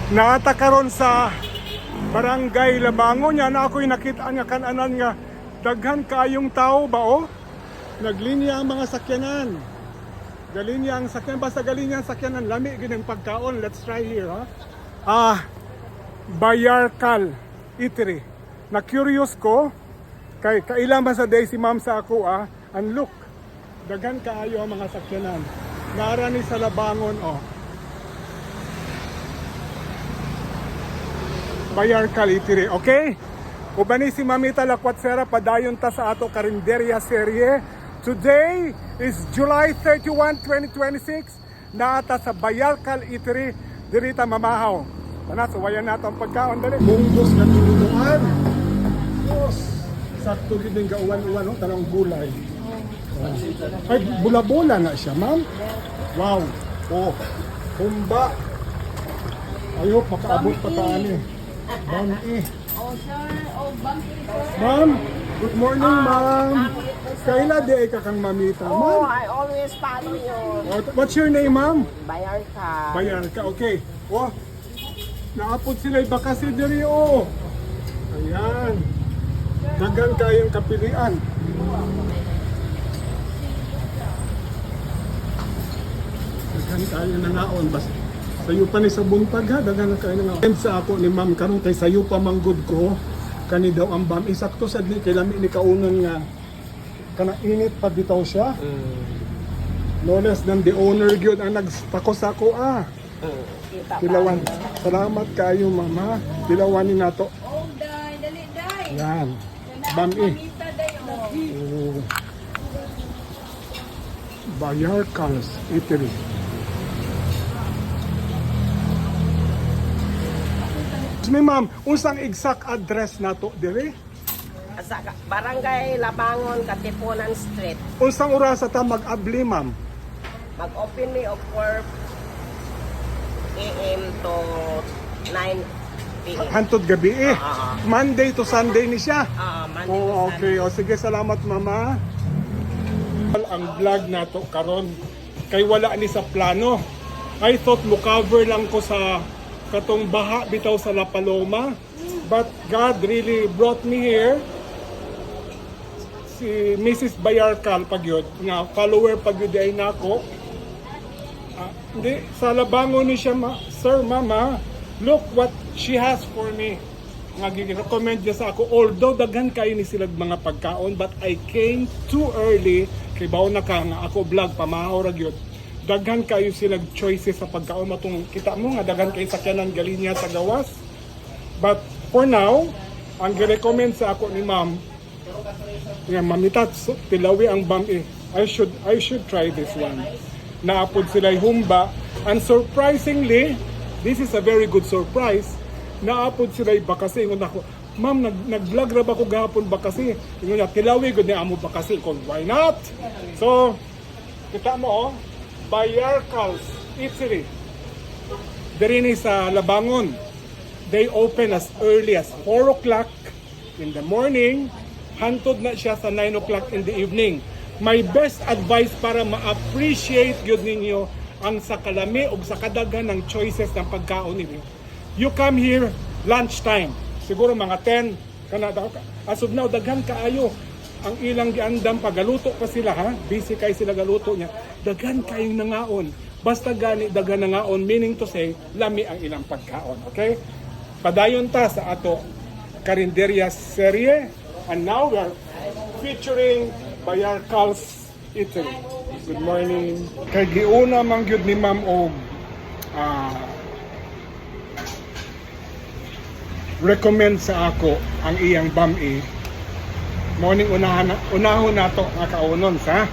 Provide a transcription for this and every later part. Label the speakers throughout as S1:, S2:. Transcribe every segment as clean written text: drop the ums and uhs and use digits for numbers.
S1: Naata karon sa Barangay Labangon niya na ako'y nakita nga kananan nga daghan kayong tao ba o? Naglinya ang mga sakyanan. Galinya ang sakyanan, basta galinya ang sakyanan, lami gid ang pagkaon. Let's try here, ha. Bayarkal Eatery. Na curious ko kay kailan ba sa day si ma'am sa ako and look, daghan kaayo ang mga sakyanan. Naara ni sa Labangon Bayarkal Eatery, okay? Ubani si Mamita Lakwatsera padayon ta sa ato karinderya serye. Today is July 31, 2026. Naata sa Bayarkal Eatery, dirita mamahaw. Tanat, suwayan nato ang pagkaon dali. Munggos na tinutuan. Yes. Sakto gid ning gauwan-uwan tanang gulay. Ay, bula-bula na siya, ma'am. Wow. Humba. Ayok, makaabot pa taani. Bangki.
S2: Sir. Bangki.
S1: Ma'am, good morning, ma'am. Kaila di ay kakang mamita, ma'am?
S2: I always follow you.
S1: What's your name, ma'am?
S2: Bayarka.
S1: Bayarka, okay. Naapod sila bakasi diri, Ayan. Dagan kayong kapilian. Dagan kayo na naon. Basta sayo pa ni sa buntag ha. Dagan kayo na naon. Sa ako ni ma'am karon kay sayo pa manggod ko. Kani daw ang bam. Isakto sa ni kay lami ni kaunan nga. Kana init pa bitaw siya. No less than the owner gyud ang nagtakos ako Tilawan. Salamat kayo, mama. Tilawanin nato.
S2: Dali.
S1: Yan. Bami. Bayarkals Eatery. Ni ma'am, unsang exact address nato dire?
S2: Sa Barangay Labangon, Katipunan Street.
S1: Unsang oras ta mag-abli, ma'am?
S2: Mag-open me of 4 a.m. to 9 p.m.
S1: Hantod gabi Monday to Sunday ni siya.
S2: Monday to
S1: Okay. Sige, salamat, mama. Ang vlog nato karon kay wala ni sa plano. I thought mo cover lang ko sa katong baha bitaw sa La Paloma. But God really brought me here. Si Mrs. Bayarkal pagyod nga follower pagyod ay nako. Hindi, sa Labangon ni siya, sir, mama, look what she has for me. Nga recommend niya sa ako, although daghan kayo ni sila mga pagkaon, but I came too early, kay baon na ka nga ako vlog, pamahaw ragyod. Daghan kayo sila choices sa pagkaon, matong kita mo nga, daghan kayo sakyanan galinya sa gawas. But for now, ang recommend sa ako ni ma'am, nga mamitat, tilawi ang bami. I should try this one. Naapod sila humba, and surprisingly, this is a very good surprise, naapod sila bakasi. Ingon ako, ma'am, nag-vlog ra ba ko gahapon bakasi? Ingon niya, tilawi gud ni amo bakasi. Kung why not? So, kita mo Bayarkals Eatery. Diri ni sa Labangon. They open as early as 4 o'clock in the morning. Hantod na siya sa 9 o'clock in the evening. My best advice para ma-appreciate yun ninyo ang sa kalami o sa kadaghan ng choices ng pagkaon ninyo. You come here lunchtime, siguro mga 10, as of now, daghan kaayo ang ilang giandam pagaluto pa sila busy kay sila galuto niya. Daghan kayong nangaon. Basta gani daghan nangaon, meaning to say, lami ang ilang pagkaon. Okay? Padayon ta sa ato karinderya serye, and now we are featuring Bayarkals Eatery. Good morning. Kay giuna man gyud ni ma'am og recommend sa ako ang iyang bami. Morning unahon nato nga kaunon sa.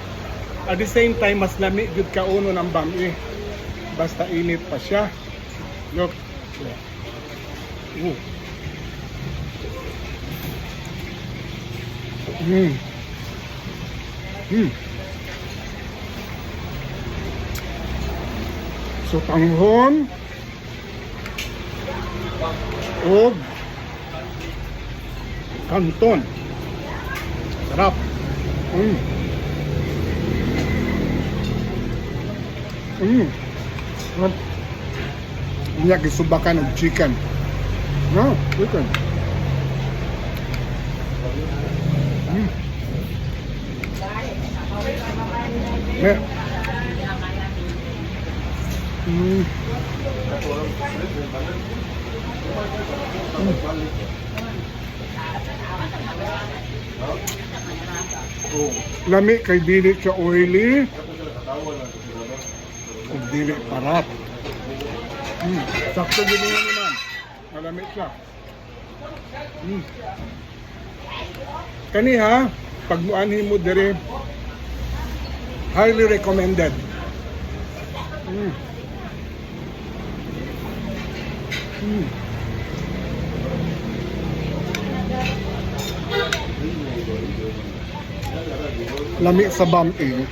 S1: At the same time mas lami gyud kaunon ang bami. Basta init pa siya. Look. So panghon o kanton. Sarap. Inya gisubakan og chicken. No, chicken. Yeah. Lami kay dili siya oily. Ug dili parat. Sakto din mo naman. Malami siya. Kani ha, pag muanhi mo dire, highly recommended. Lami sa bam-ing,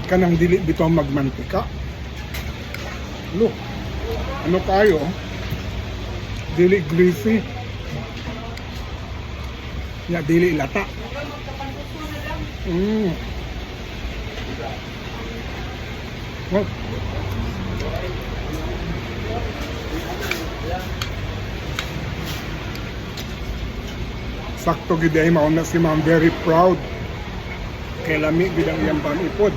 S1: kanang dili bitaw magmantika. Look, ano kayo? Dili greasy. Ya, dili lata. Oh. Sakto gid ay mauna si Ma'am, very proud. Kay lami gid ang iyang panipod.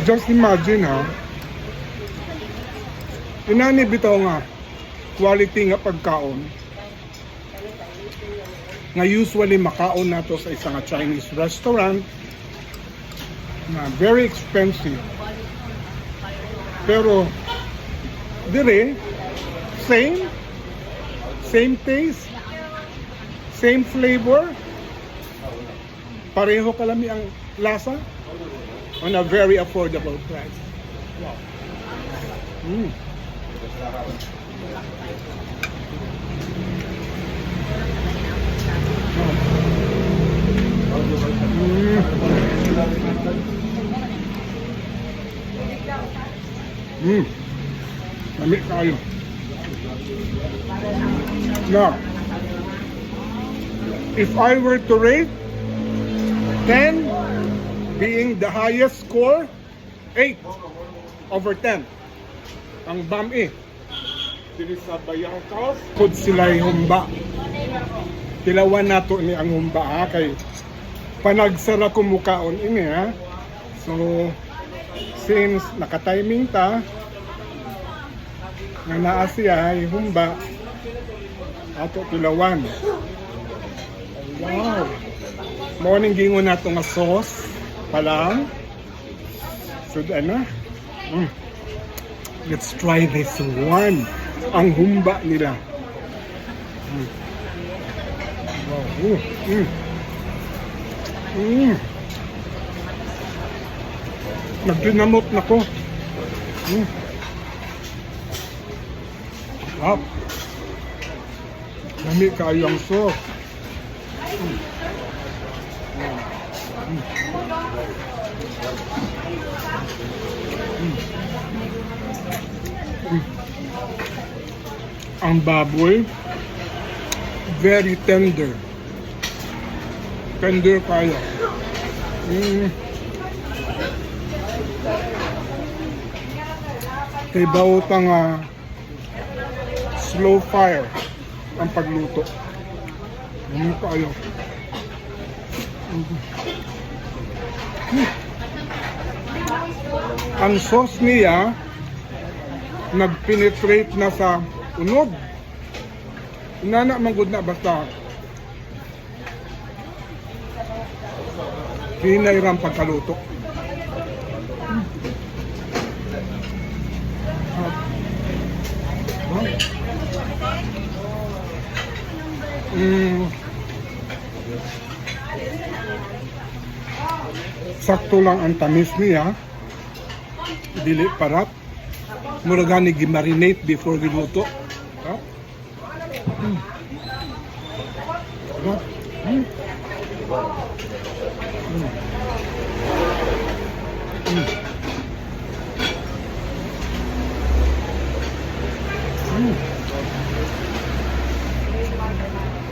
S1: Just imagine ha. Inani bitaw nga quality nga pagkaon nga usually makaon nato sa isang Chinese restaurant na very expensive. Pero dire same taste, same flavor, pareho kalami ang lasa on a very affordable price. Wow. Lami kayo. Now, if I were to rate 10 being the highest score, 8/10 ang bam-i dili sa Bayangkos pud sila'y humba. Tilawan nato ni ang humba ha, kay panagsara ko mukaon ini ha. So since naka-timing ta nga naa siya ay humba ato tilawan. Wow, morning gingon nato nga sauce pa lang. So ano, let's try this one, ang humba nila. Wow. Nagdinamot na ko. Up. Lami kayo ang sauce. Ang baboy very tender kayo. Kay bautang slow fire ang pagluto. Kayo. Ang sauce niya nag-penetrate na sa unog. Inana manggod na basta hinayram pagkaluto. Sakto lang ang tamis niya, dili parat. Mura gani gi-marinate before giluto.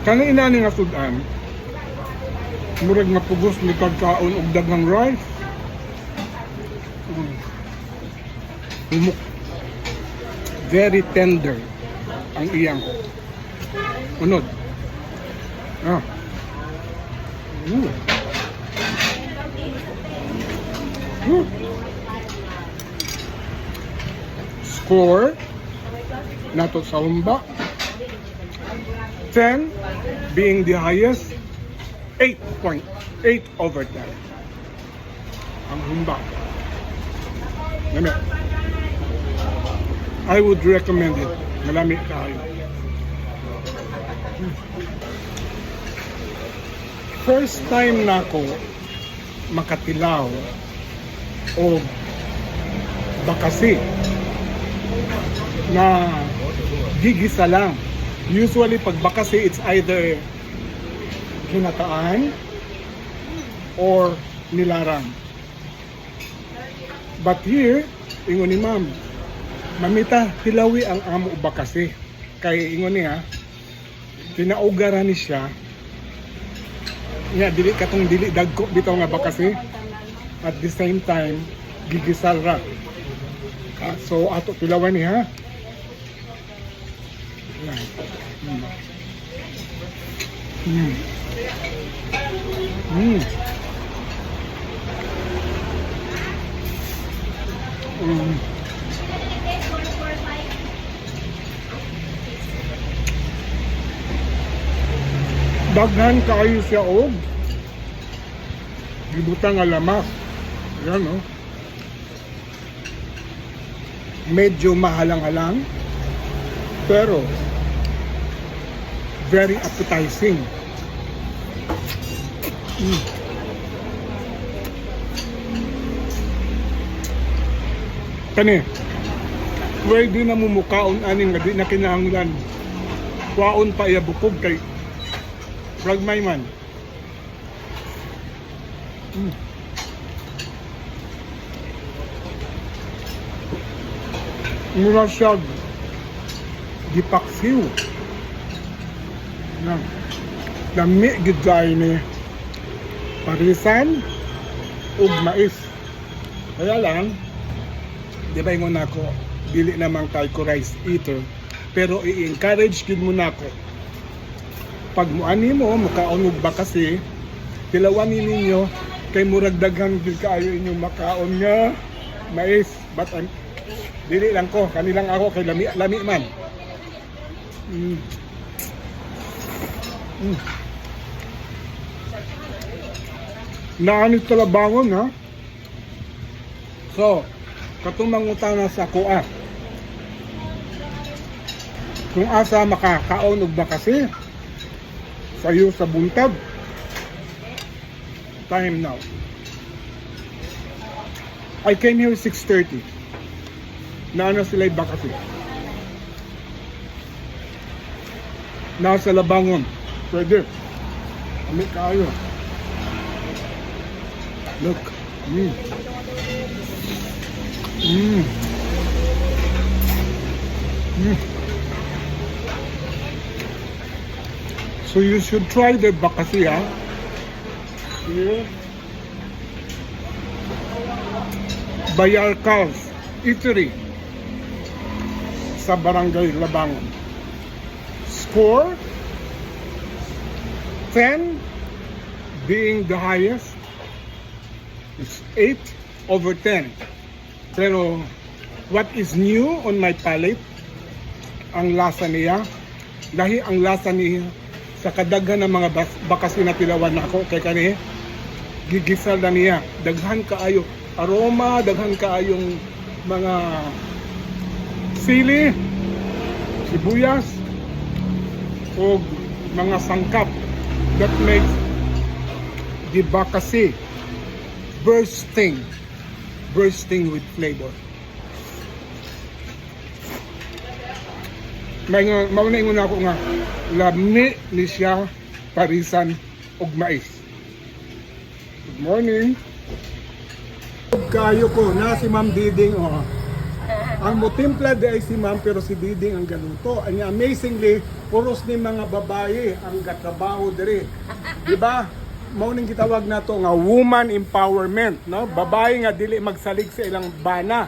S1: Kani inani nga sudan, murag nga pugos ni pagkaon og daghang rice. Humok. Very tender ang iyang unod. Ah. Mm. Mm. Score nato sa humba 10 being the highest, 8.8 over 10 ang humba. Lami. I would recommend it. Malami kayo. First time na ako makatilaw o bakasi na gigisa lang. Usually pag bakasi, it's either ginataan or nilarang. But here, ingon ni ma'am, mamita, tilawi ang amo bakasi. Kay ingon niya, tinaugaran ni siya, nga dili katong dili dagko bitaw nga bakasi. At the same time, gigisal ra. So ato tilawan niya. Yan. Mm. Mm. Mm. Daghan kayo siya og gibutang nga lamas. Yan, no? Medyo mahalang-halang pero very appetizing. Mm. Kani, pwede na mumukaon aning nga di na kinahanglan. Kwaon pa iya bukog kay Ragmay man. Mm. Mura siya gipaksiw. Yan. Dami gidjay ni parisan ug mais. Kaya lang, di ba ingon ako, dili namang tayo ko rice eater, pero i-encourage gid mo nako. Pag muani mo, mukaon og bakasi, tilawan ninyo kay murag daghan gid kaayo inyong makaon nga mais. But dili lang ko, kanilang ako kay lami man. Mm. Mm. Naanit talabangon ha. So, katong mangutana sa kuha. Kung asa makakaon og bakasi sayo sa buntag. Time now. I came here 6:30. Naano sila bakasi. Nasa labangon. Pwede. Kami kayo. Look. Mm. Mm. Mm. So you should try the bakasi, ha? Here. Bayar Cal's Eatery sa Barangay Labangon. Score 10 being the highest. It's 8 over 10. Pero what is new on my palate, ang lasa niya. Dahil ang lasa niya sa kadaghan ng mga bakasi na tilawan nako kay kani gigisal na niya. Daghan kaayo aroma, daghan kaayong mga sili, sibuyas o mga sangkap that makes the bakasi bursting with flavor. May nga mauna ingon ako nga lami ni siya parisan og mais. Good morning. Kayo ko na si Ma'am Diding, oh. Ang mutimpla di ay si ma'am pero si Diding ang galuto. And amazingly, puros ni mga babae ang gatrabaho diri. Di ba? Mao ning gitawag nato nga woman empowerment, no? Babae nga dili magsalig sa ilang bana.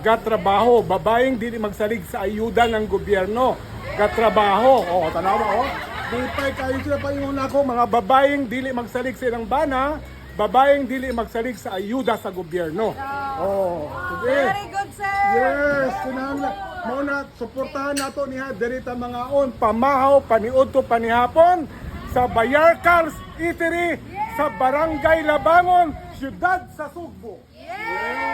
S1: Gatrabaho, babaeng dili magsalig sa ayuda ng gobyerno. Gatrabaho. O, tanawa o. Di pa kayo sila pa yung ako, mga babaeng dili magsalig sa ilang bana, babaeng dili magsalig sa ayuda sa gobyerno. Oh, sige.
S3: Very good, sir.
S1: Yes, kinahanglan. Mao na suportahan nato niha diri ta mga on pamahaw paniudto panihapon sa Bayarcals Eatery sa Barangay Labangon, Siyudad sa Sugbo.